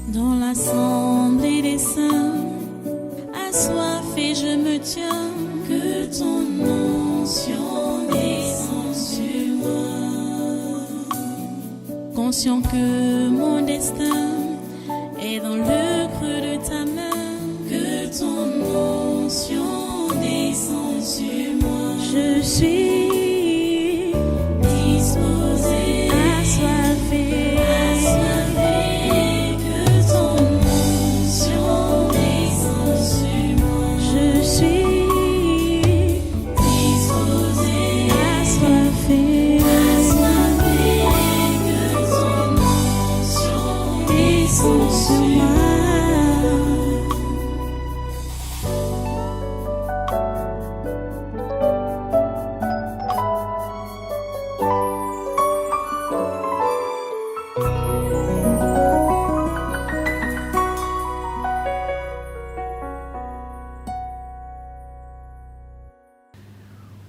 Dans l'assemblée des saints, assoiffé je me tiens, que ton onction descende sur moi. Conscient que mon destin est dans le creux de ta main, que ton onction descende sur moi. Je suis disposé, assoiffé, que ton onction descende sur moi. Je suis disposé, assoiffé, que ton onction descende sur moi.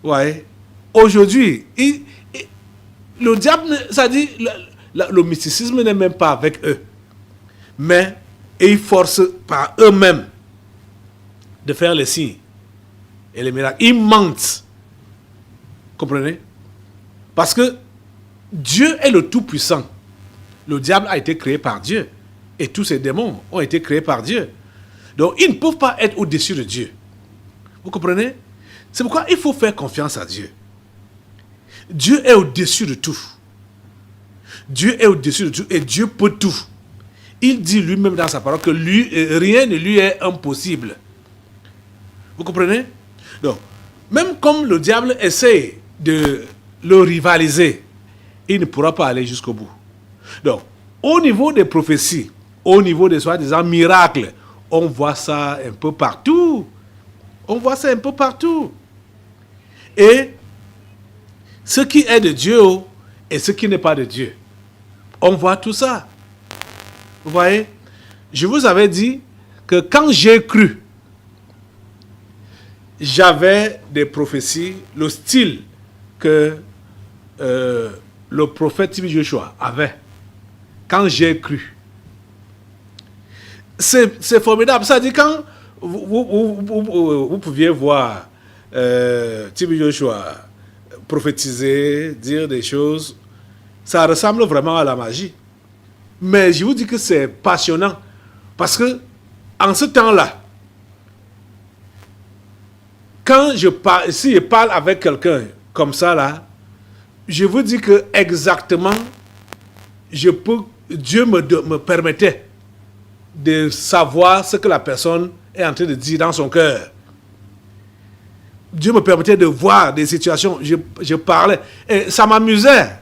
Ouais. Aujourd'hui, le diable, ça dit, le mysticisme n'est même pas avec eux. Mais ils forcent par eux-mêmes de faire les signes et les miracles. Ils mentent. Comprenez? Parce que Dieu est le Tout-Puissant. Le diable a été créé par Dieu. Et tous ces démons ont été créés par Dieu. Donc, ils ne peuvent pas être au-dessus de Dieu. Vous comprenez? C'est pourquoi il faut faire confiance à Dieu. Dieu est au-dessus de tout. Dieu est au-dessus de tout et Dieu peut tout. Il dit lui-même dans sa parole que rien ne lui est impossible. Vous comprenez? Donc, même comme le diable essaie de le rivaliser, il ne pourra pas aller jusqu'au bout. Donc, au niveau des prophéties, au niveau des soi-disant miracles, on voit ça un peu partout. On voit ça un peu partout. Et ce qui est de Dieu et ce qui n'est pas de Dieu, on voit tout ça. Vous voyez? Je vous avais dit que quand j'ai cru, j'avais des prophéties, le style que le prophète T.B. Joshua avait. Quand j'ai cru. C'est formidable. Ça dit quand vous pouviez voir T.B. Joshua prophétiser, dire des choses, ça ressemble vraiment à la magie. Mais je vous dis que c'est passionnant. Parce que, en ce temps-là, quand si je parle avec quelqu'un comme ça, là, je vous dis que exactement, Dieu me permettait de savoir ce que la personne est en train de dire dans son cœur. Dieu me permettait de voir des situations. Je parlais. Et ça m'amusait.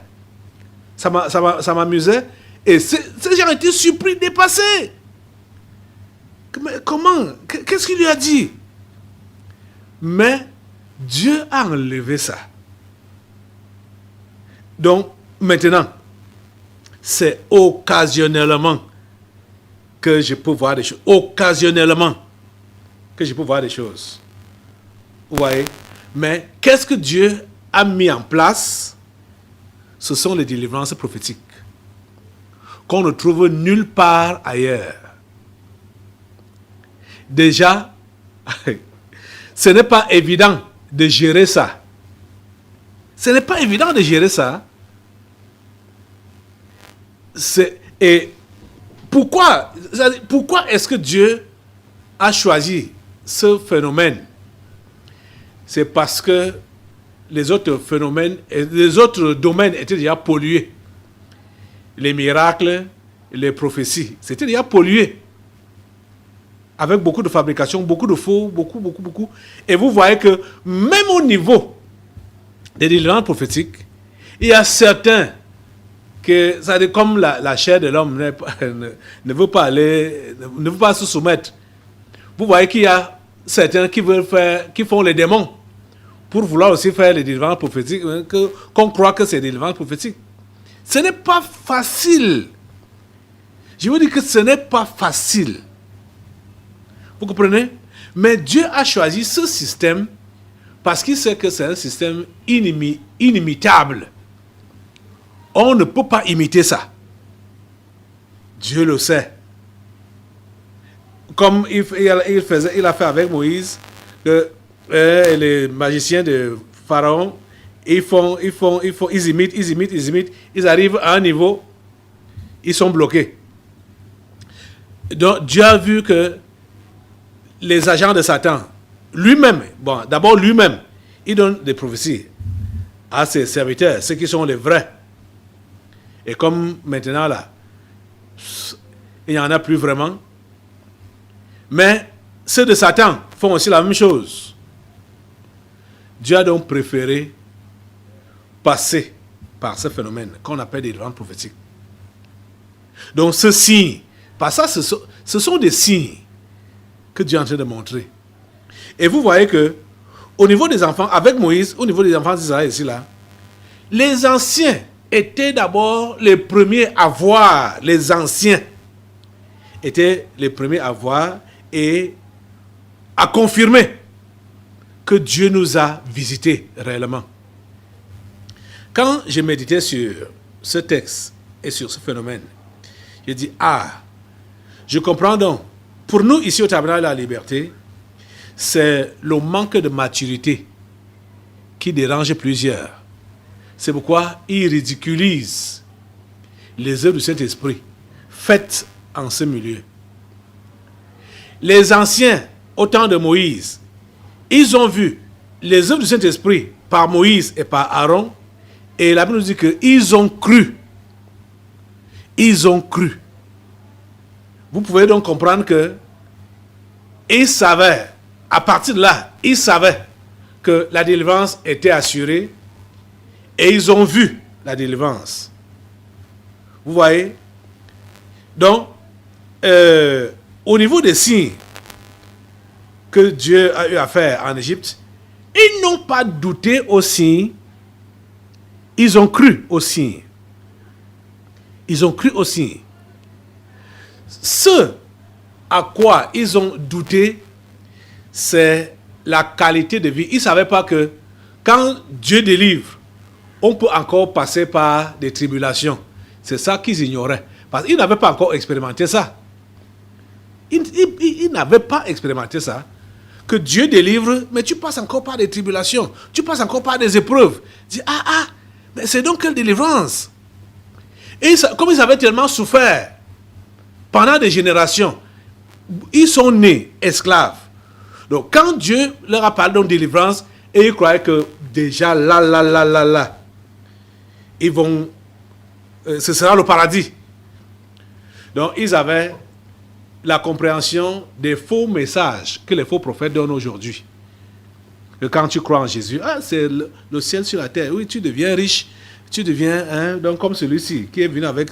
Ça m'amusait. Et ces gens étaient surpris, dépassés. Mais comment? Qu'est-ce qu'il lui a dit? Mais Dieu a enlevé ça. Donc, maintenant, c'est occasionnellement que je peux voir des choses. Occasionnellement que je peux voir des choses. Vous voyez? Mais qu'est-ce que Dieu a mis en place? Ce sont les délivrances prophétiques qu'on ne trouve nulle part ailleurs. Déjà, ce n'est pas évident de gérer ça. Ce n'est pas évident de gérer ça. Et pourquoi est-ce que Dieu a choisi ce phénomène? C'est parce que les autres phénomènes, les autres domaines étaient déjà pollués. Les miracles, les prophéties, c'était déjà pollué. Avec beaucoup de fabrication, beaucoup de faux, beaucoup. Et vous voyez que même au niveau des délivrances prophétiques, il y a certains que, ça dit, comme la chair de l'homme ne veut pas aller, ne veut pas se soumettre. Vous voyez qu'il y a certains qui font les démons pour vouloir aussi faire les délivrances prophétiques, qu'on croit que c'est des délivrances prophétiques. Ce n'est pas facile. Je vous dis que ce n'est pas facile. Vous comprenez? Mais Dieu a choisi ce système parce qu'il sait que c'est un système inimitable. On ne peut pas imiter ça. Dieu le sait. comme il a fait avec Moïse, que les magiciens de Pharaon, ils imitent, ils arrivent à un niveau, ils sont bloqués. Donc Dieu a vu que les agents de Satan, lui-même, il donne des prophéties à ses serviteurs, ceux qui sont les vrais. Et comme maintenant là, il n'y en a plus vraiment. Mais ceux de Satan font aussi la même chose. Dieu a donc préféré passer par ce phénomène qu'on appelle des délivrances prophétiques. Donc ce signe, par ça, ce sont des signes que Dieu est en train de montrer. Et vous voyez que au niveau des enfants, avec Moïse, au niveau des enfants d'Israël ici là, les anciens étaient d'abord les premiers à voir. Les anciens étaient les premiers à voir et à confirmer que Dieu nous a visités réellement. Quand je méditais sur ce texte et sur ce phénomène, j'ai dit, je comprends donc. Pour nous, ici au Tabernacle de la Liberté, c'est le manque de maturité qui dérange plusieurs. C'est pourquoi ils ridiculisent les œuvres du Saint-Esprit faites en ce milieu. Les anciens, au temps de Moïse, ils ont vu les œuvres du Saint-Esprit par Moïse et par Aaron, et la Bible nous dit qu'ils ont cru. Ils ont cru. Vous pouvez donc comprendre que ils savaient, à partir de là, ils savaient que la délivrance était assurée et ils ont vu la délivrance. Vous voyez? Donc, au niveau des signes que Dieu a eu à faire en Égypte, ils n'ont pas douté aux signes, ils ont cru aux signes. Ils ont cru aux signes. Ce à quoi ils ont douté, c'est la qualité de vie. Ils ne savaient pas que quand Dieu délivre, on peut encore passer par des tribulations. C'est ça qu'ils ignoraient. Parce qu'ils n'avaient pas encore expérimenté ça. Ils n'avaient pas expérimenté ça. Que Dieu délivre, mais tu passes encore par des tribulations. Tu passes encore par des épreuves. Tu dis, mais c'est donc quelle délivrance. Et comme ils avaient tellement souffert pendant des générations, ils sont nés esclaves. Donc quand Dieu leur a parlé de délivrance, et ils croyaient que déjà là, ils vont, ce sera le paradis. Donc ils avaient la compréhension des faux messages que les faux prophètes donnent aujourd'hui. Que quand tu crois en Jésus, c'est le ciel sur la terre. Oui, tu deviens riche, tu deviens donc comme celui-ci qui est venu avec,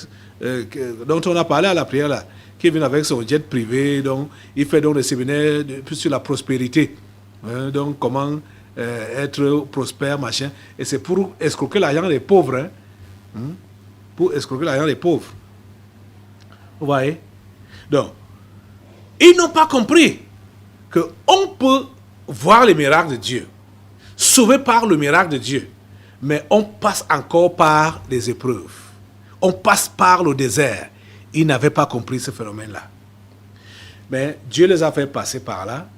dont on a parlé à la prière là, qui est venu avec son jet privé, donc il fait donc des séminaires plus sur la prospérité, donc comment être prospère, machin, et c'est pour escroquer l'argent des pauvres, pour escroquer l'argent des pauvres. Vous voyez? Donc, ils n'ont pas compris qu'on peut voir les miracles de Dieu, sauver par le miracle de Dieu, mais on passe encore par des épreuves. On passe par le désert. Ils n'avaient pas compris ce phénomène-là. Mais Dieu les a fait passer par là.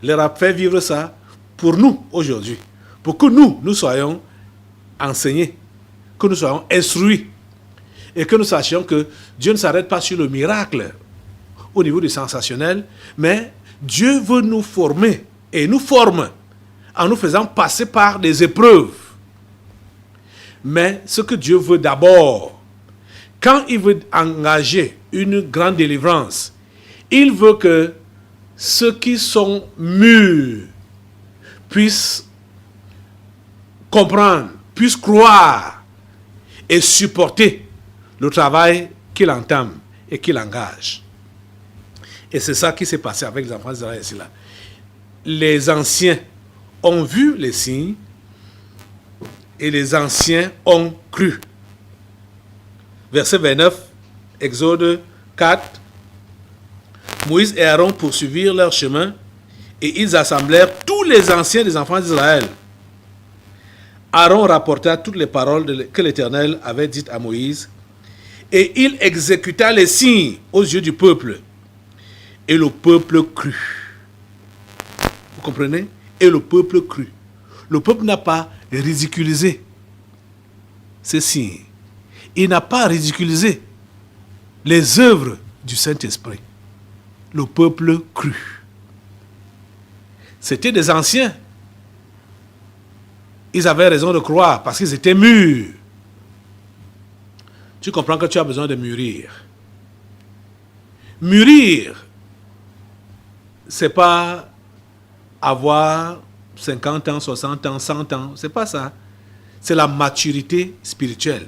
Il leur a fait vivre ça pour nous aujourd'hui. Pour que nous soyons enseignés, que nous soyons instruits. Et que nous sachions que Dieu ne s'arrête pas sur le miracle au niveau du sensationnel, mais Dieu veut nous former et nous forme en nous faisant passer par des épreuves. Mais ce que Dieu veut d'abord, quand il veut engager une grande délivrance, il veut que ceux qui sont mûrs puissent comprendre, puissent croire et supporter le travail qu'il entame et qu'il engage. Et c'est ça qui s'est passé avec les enfants d'Israël ici là. Les anciens ont vu les signes et les anciens ont cru. Verset 29, Exode 4. Moïse et Aaron poursuivirent leur chemin et ils assemblèrent tous les anciens des enfants d'Israël. Aaron rapporta toutes les paroles que l'Éternel avait dites à Moïse et il exécuta les signes aux yeux du peuple. Et le peuple crut. Vous comprenez? Et le peuple crut. Le peuple n'a pas ridiculisé ces signes. Il n'a pas ridiculisé les œuvres du Saint-Esprit. Le peuple crut. C'était des anciens. Ils avaient raison de croire parce qu'ils étaient mûrs. Tu comprends que tu as besoin de mûrir. Mûrir, c'est pas avoir 50 ans, 60 ans, 100 ans. C'est pas ça. C'est la maturité spirituelle.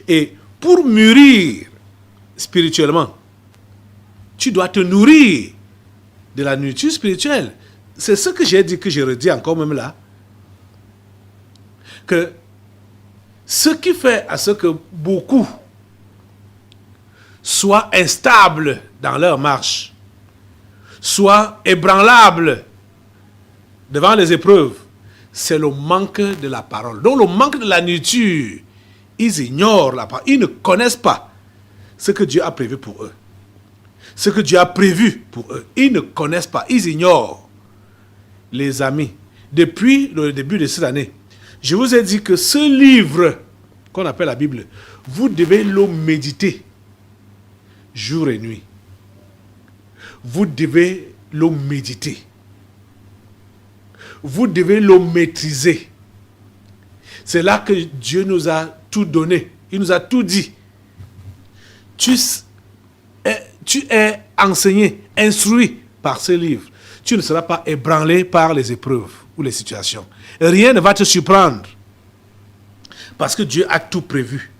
Et pour mûrir spirituellement, tu dois te nourrir de la nourriture spirituelle. C'est ce que j'ai dit, que je redis encore même là. Que ce qui fait à ce que beaucoup soient instables dans leur marche, soient ébranlables devant les épreuves, c'est le manque de la parole. Donc le manque de la nourriture, ils ignorent la parole. Ils ne connaissent pas ce que Dieu a prévu pour eux. Ce que Dieu a prévu pour eux. Ils ne connaissent pas, ils ignorent. Les amis, depuis le début de cette année, je vous ai dit que ce livre qu'on appelle la Bible, vous devez le méditer jour et nuit. Vous devez le méditer. Vous devez le maîtriser. C'est là que Dieu nous a tout donné. Il nous a tout dit. Tu es enseigné, instruit par ce livre. Tu ne seras pas ébranlé par les épreuves ou les situations. Rien ne va te surprendre. Parce que Dieu a tout prévu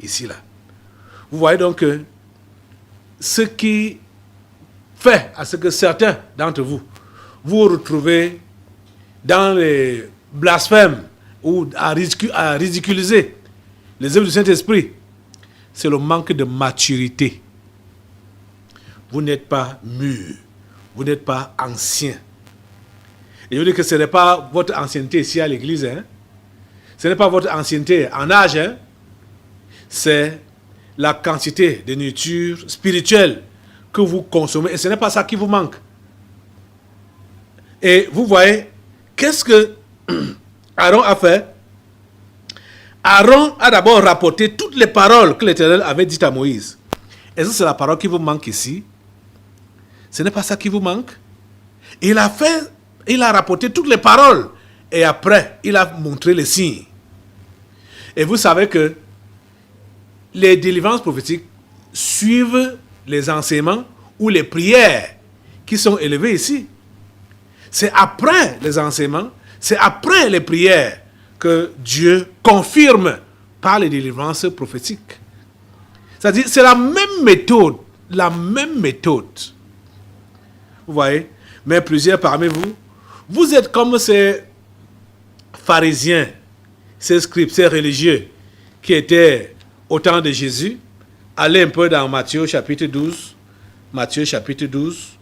ici, là. Vous voyez donc que ce qui fait à ce que certains d'entre vous vous retrouvez dans les blasphèmes ou à ridiculiser les œuvres du Saint-Esprit, c'est le manque de maturité. Vous n'êtes pas mûr, vous n'êtes pas ancien. Et je veux dire que ce n'est pas votre ancienneté ici à l'église, hein? Ce n'est pas votre ancienneté en âge, hein? C'est la quantité de nourriture spirituelle que vous consommez. Et ce n'est pas ça qui vous manque. Et vous voyez, qu'est-ce que Aaron a fait? Aaron a d'abord rapporté toutes les paroles que l'Éternel avait dites à Moïse. Est-ce que c'est la parole qui vous manque ici? Ce n'est pas ça qui vous manque. Il a rapporté toutes les paroles. Et après, il a montré les signes. Et vous savez que les délivrances prophétiques suivent les enseignements ou les prières qui sont élevées ici. C'est après les enseignements, c'est après les prières que Dieu confirme par les délivrances prophétiques. C'est-à-dire, c'est la même méthode. La même méthode. Vous voyez? Mais plusieurs parmi vous, vous êtes comme ces pharisiens, ces scribes, ces religieux qui étaient au temps de Jésus. Allez un peu dans Matthieu chapitre 12. Matthieu chapitre 12.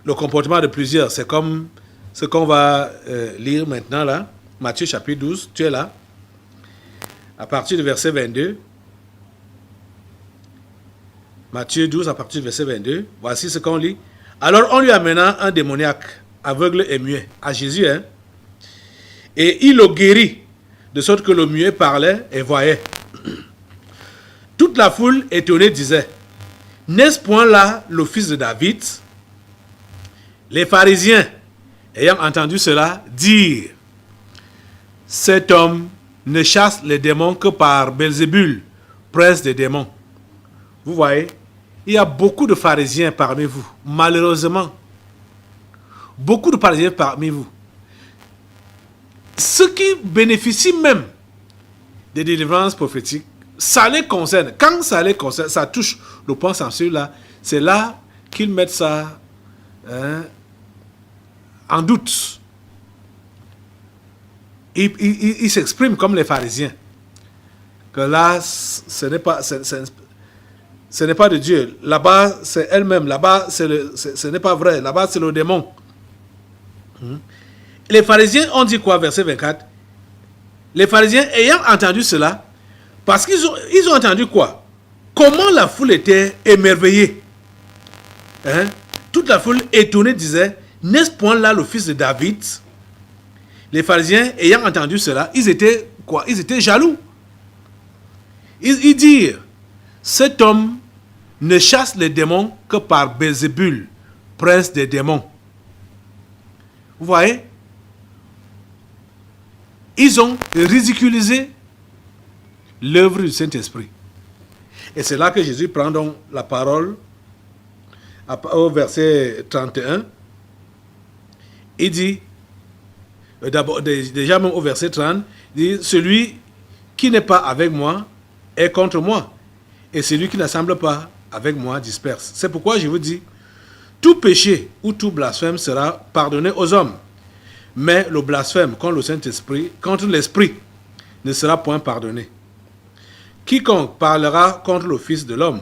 Le comportement de plusieurs, c'est comme ce qu'on va lire maintenant là. Matthieu chapitre 12, tu es là. À partir du verset 22. Matthieu 12, à partir du verset 22. Voici ce qu'on lit. Alors on lui amena un démoniaque, aveugle et muet, à Jésus, hein. Et il le guérit, de sorte que le muet parlait et voyait. Toute la foule étonnée disait, n'est-ce point là le fils de David? Les pharisiens, ayant entendu cela, dirent, cet homme ne chasse les démons que par Belzébul, prince des démons. Vous voyez, il y a beaucoup de pharisiens parmi vous, malheureusement. Beaucoup de pharisiens parmi vous. Ceux qui bénéficient même des délivrances prophétiques, ça les concerne. Quand ça les concerne, ça touche le point sensible là, c'est là qu'ils mettent ça en doute. Ils s'expriment comme les pharisiens. Que là, ce n'est pas de Dieu. Là-bas, c'est elle-même. Là-bas, ce n'est pas vrai. Là-bas, c'est le démon. Les pharisiens ont dit quoi, verset 24? Les pharisiens ayant entendu cela, parce qu'ils ont entendu quoi? Comment la foule était émerveillée hein, toute la foule étonnée disait, n'est-ce point là le fils de David? Les pharisiens, ayant entendu cela, ils étaient quoi? Ils étaient jaloux. Ils dirent, cet homme ne chasse les démons que par Belzébul, prince des démons. Vous voyez? Ils ont ridiculisé l'œuvre du Saint-Esprit. Et c'est là que Jésus prend donc la parole au verset 31. Il dit, d'abord, déjà même au verset 30, il dit, celui qui n'est pas avec moi est contre moi, et celui qui n'assemble pas avec moi disperse. C'est pourquoi je vous dis, tout péché ou tout blasphème sera pardonné aux hommes, mais le blasphème contre le Saint-Esprit, contre l'Esprit, ne sera point pardonné. Quiconque parlera contre le Fils de l'homme,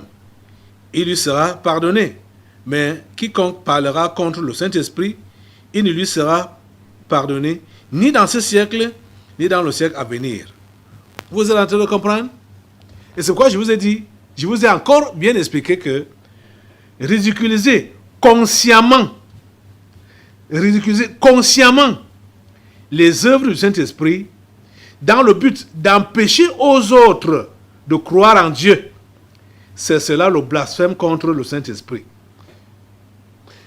il lui sera pardonné, mais quiconque parlera contre le Saint-Esprit, il ne lui sera pardonné, ni dans ce siècle, ni dans le siècle à venir. Vous êtes en train de comprendre? Et c'est pourquoi je vous ai dit, je vous ai encore bien expliqué que ridiculiser consciemment les œuvres du Saint-Esprit dans le but d'empêcher aux autres de croire en Dieu, c'est cela le blasphème contre le Saint-Esprit.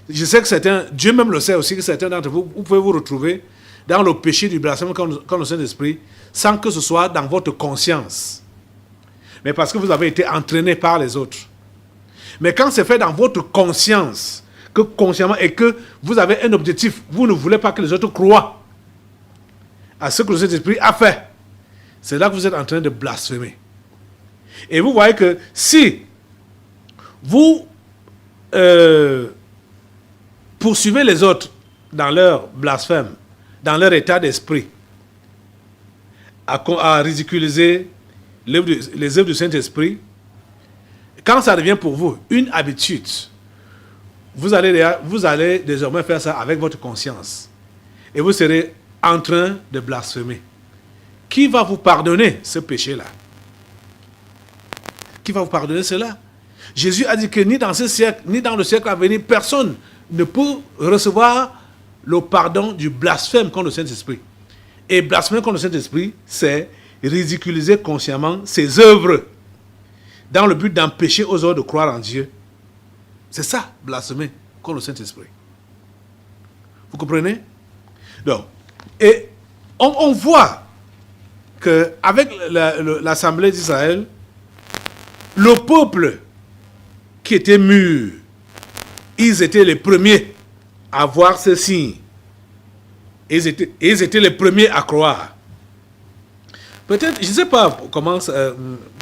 Je sais que certains, Dieu même le sait aussi, que certains d'entre vous, vous pouvez vous retrouver dans le péché du blasphème contre le Saint-Esprit sans que ce soit dans votre conscience. Mais parce que vous avez été entraîné par les autres. Mais quand c'est fait dans votre conscience, que consciemment, et que vous avez un objectif, vous ne voulez pas que les autres croient à ce que le Saint-Esprit a fait, c'est là que vous êtes en train de blasphémer. Et vous voyez que si vous poursuivez les autres dans leur blasphème, dans leur état d'esprit, à ridiculiser les œuvres du Saint-Esprit, quand ça devient pour vous une habitude, vous allez désormais faire ça avec votre conscience. Et vous serez en train de blasphémer. Qui va vous pardonner ce péché-là? Qui va vous pardonner cela? Jésus a dit que ni dans ce siècle, ni dans le siècle à venir, personne ne peut recevoir le pardon du blasphème contre le Saint-Esprit. Et blasphémer contre le Saint-Esprit, c'est ridiculiser consciemment ses œuvres dans le but d'empêcher aux autres de croire en Dieu. C'est ça, blasphémer contre le Saint-Esprit. Vous comprenez? Donc, et on voit qu'avec l'Assemblée d'Israël, le peuple qui était mûr, ils étaient les premiers à voir ce signe. Ils étaient les premiers à croire. Peut-être, je ne sais pas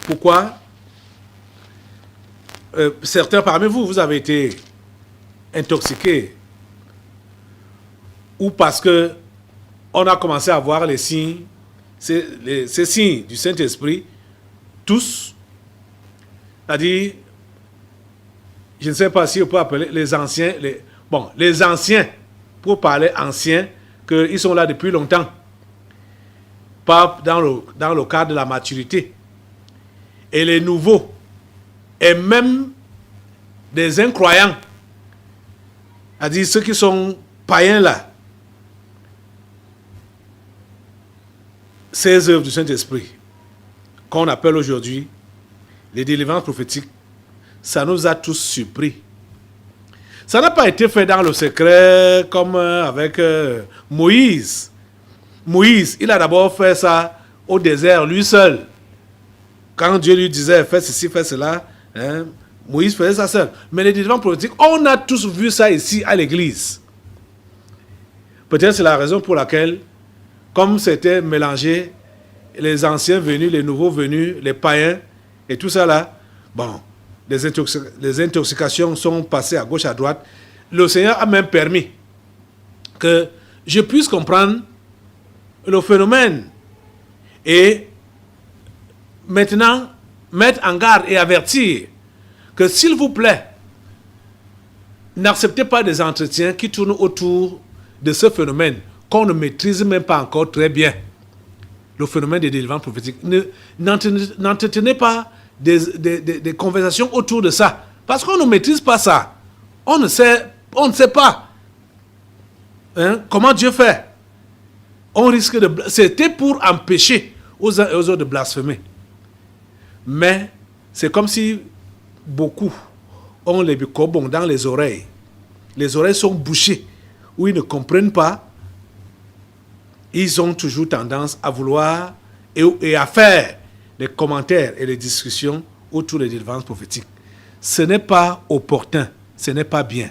pourquoi certains parmi vous, vous avez été intoxiqués, ou parce que on a commencé à voir les signes, ces signes du Saint-Esprit, tous, c'est-à-dire, je ne sais pas si on peut appeler les anciens, les anciens, pour parler anciens, qu'ils sont là depuis longtemps, pas dans le cadre de la maturité, et les nouveaux, et même des incroyants, c'est-à-dire ceux qui sont païens là, ces œuvres du Saint-Esprit, qu'on appelle aujourd'hui les délivrances prophétiques, ça nous a tous surpris. Ça n'a pas été fait dans le secret comme avec Moïse. Moïse, il a d'abord fait ça au désert, lui seul. Quand Dieu lui disait, fais ceci, fais cela, Moïse faisait ça seul. Mais les délivrances prophétiques, on a tous vu ça ici à l'église. Peut-être c'est la raison pour laquelle, comme c'était mélangé, les anciens venus, les nouveaux venus, les païens, et tout ça là, les intoxications sont passées à gauche, à droite. Le Seigneur a même permis que je puisse comprendre le phénomène et maintenant mettre en garde et avertir que s'il vous plaît, n'acceptez pas des entretiens qui tournent autour de ce phénomène qu'on ne maîtrise même pas encore très bien. Le phénomène des délivrances prophétiques. N'entretenez pas des conversations autour de ça. Parce qu'on ne maîtrise pas ça. On ne sait pas comment Dieu fait. On risque de... C'était pour empêcher aux uns et aux autres de blasphémer. Mais c'est comme si beaucoup ont les bicobons dans les oreilles. Les oreilles sont bouchées, où ils ne comprennent pas. Ils ont toujours tendance à vouloir et à faire des commentaires et des discussions autour des délivrances prophétiques. Ce n'est pas opportun, ce n'est pas bien.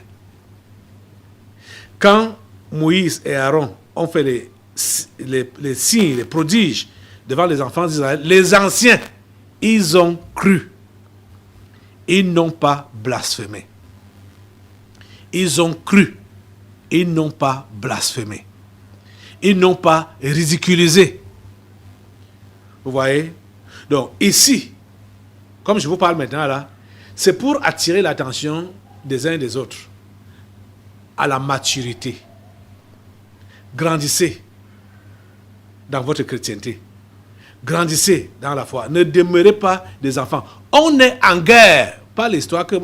Quand Moïse et Aaron ont fait les signes, les prodiges devant les enfants d'Israël, les anciens, ils ont cru. Ils n'ont pas blasphémé. Ils ont cru. Ils n'ont pas blasphémé. Ils n'ont pas ridiculisé. Vous voyez? Donc ici, comme je vous parle maintenant là, c'est pour attirer l'attention des uns et des autres à la maturité. Grandissez dans votre chrétienté. Grandissez dans la foi. Ne demeurez pas des enfants. On est en guerre. Pas l'histoire que...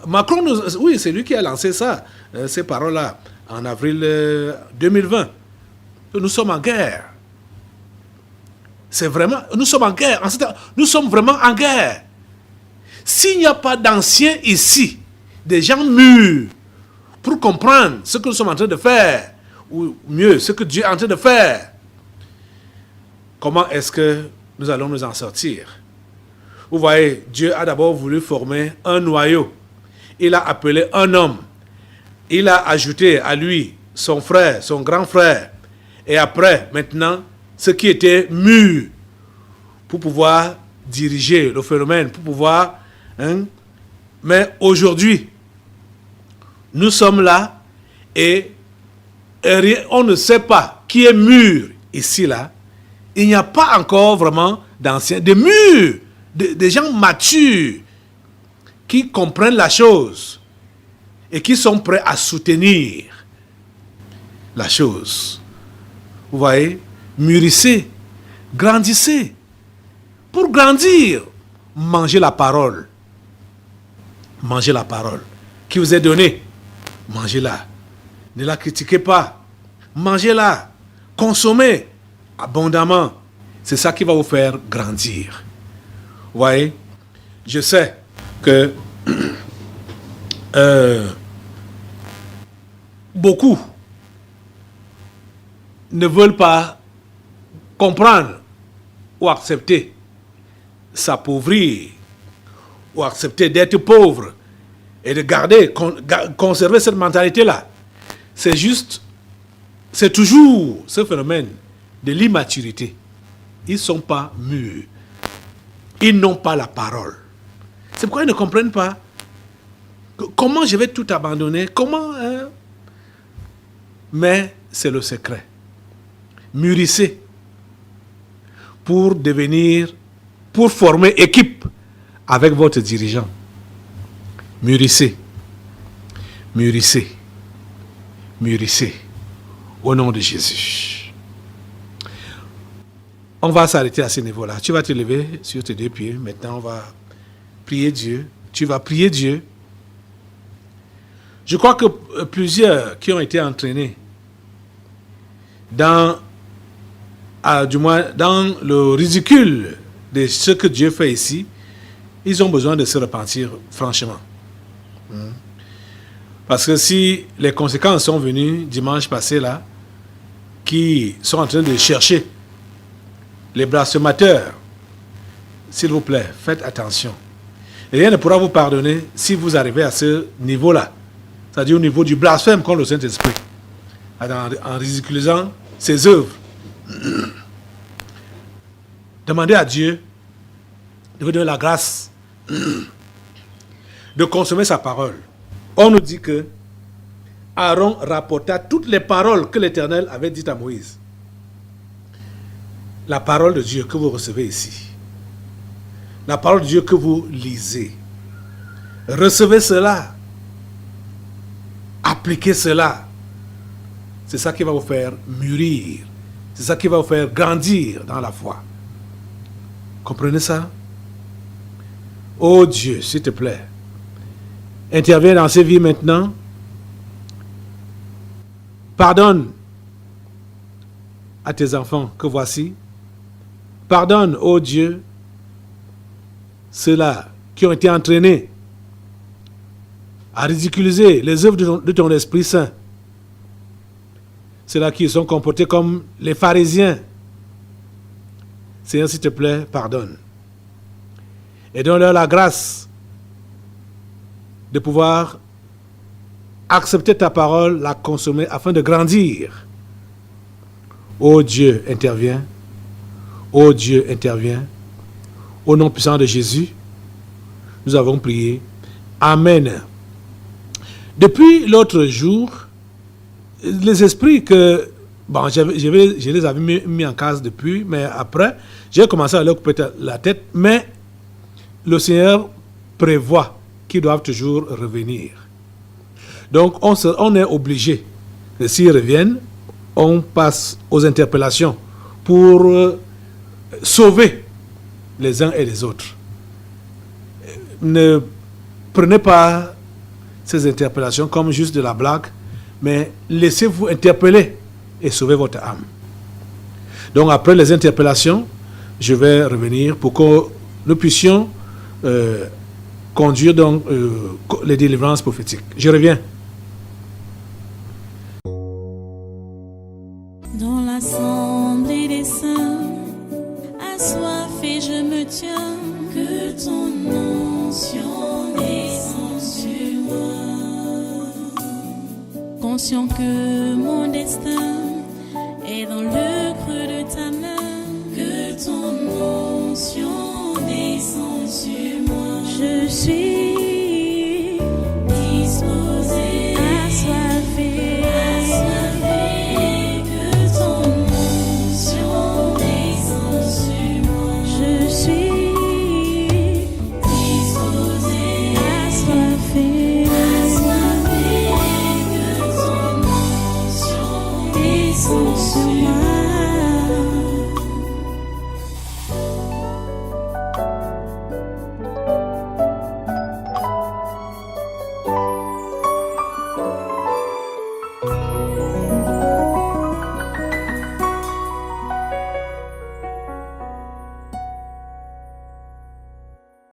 Macron, oui, c'est lui qui a lancé ça, ces paroles-là, en avril 2020. Nous sommes en guerre. C'est vraiment... Nous sommes en guerre. Nous sommes vraiment en guerre. S'il n'y a pas d'anciens ici, des gens mûrs, pour comprendre ce que nous sommes en train de faire, ou mieux, ce que Dieu est en train de faire, comment est-ce que nous allons nous en sortir? Vous voyez, Dieu a d'abord voulu former un noyau. Il a appelé un homme. Il a ajouté à lui son frère, son grand frère. Et après, maintenant, ceux qui étaient mûrs pour pouvoir diriger le phénomène, pour pouvoir... Mais aujourd'hui, nous sommes là et on ne sait pas qui est mûr ici, là. Il n'y a pas encore vraiment d'anciens, des mûrs, des gens matures qui comprennent la chose et qui sont prêts à soutenir la chose. Vous voyez, mûrissez, grandissez. Pour grandir, mangez la parole. Mangez la parole qui vous est donnée. Mangez-la. Ne la critiquez pas. Mangez-la. Consommez abondamment. C'est ça qui va vous faire grandir. Vous voyez, je sais que beaucoup ne veulent pas comprendre ou accepter s'appauvrir ou accepter d'être pauvre et de garder, conserver cette mentalité-là. C'est juste, c'est toujours ce phénomène de l'immaturité. Ils ne sont pas mûrs. Ils n'ont pas la parole. C'est pourquoi ils ne comprennent pas comment je vais tout abandonner, comment... Mais c'est le secret. Mûrissez pour devenir, pour former équipe avec votre dirigeant. Mûrissez. Mûrissez. Mûrissez. Au nom de Jésus. On va s'arrêter à ce niveau-là. Tu vas te lever sur tes deux pieds. Maintenant, on va prier Dieu. Tu vas prier Dieu. Je crois que plusieurs qui ont été entraînés du moins dans le ridicule de ce que Dieu fait ici, ils ont besoin de se repentir franchement. Parce que si les conséquences sont venues dimanche passé là, qui sont en train de chercher les blasphémateurs, s'il vous plaît, faites attention. Et rien ne pourra vous pardonner si vous arrivez à ce niveau-là, c'est-à-dire au niveau du blasphème contre le Saint-Esprit, en ridiculisant ses œuvres. Demandez à Dieu de vous donner la grâce de consommer sa parole. On nous dit que Aaron rapporta toutes les paroles que l'Éternel avait dites à Moïse. La parole de Dieu que vous recevez ici. La parole de Dieu que vous lisez. Recevez cela. Appliquez cela. C'est ça qui va vous faire mûrir. C'est ça qui va vous faire grandir dans la foi. Comprenez ça? Oh Dieu, s'il te plaît, interviens dans ces vies maintenant. Pardonne à tes enfants que voici. Pardonne, ô Dieu, ceux-là qui ont été entraînés à ridiculiser les œuvres de ton Esprit Saint. Ceux-là qui sont comportés comme les pharisiens. Seigneur, s'il te plaît, pardonne. Et donne-leur la grâce de pouvoir accepter ta parole, la consommer afin de grandir. Ô Dieu, interviens. Ô Dieu, interviens. Au nom puissant de Jésus, nous avons prié. Amen. Depuis l'autre jour, les esprits que... Bon, je les avais mis en case depuis, mais après, j'ai commencé à leur couper la tête, mais le Seigneur prévoit qu'ils doivent toujours revenir. Donc, on est obligé que s'ils reviennent, on passe aux interpellations pour sauver les uns et les autres. Ne prenez pas ces interpellations comme juste de la blague, mais laissez-vous interpeller et sauver votre âme. Donc après les interpellations, je vais revenir pour que nous puissions conduire donc les délivrances prophétiques. Je reviens. Dans l'assemblée des saints, assoiffé je me tiens, que ton onction descende sur moi. Conscient que mon destin est dans le creux de ta main, que ton onction descende sur moi. Je suis disposé, assoiffé, que ton onction descende sur moi. Je suis disposé, assoiffé, que ton onction descende sur moi.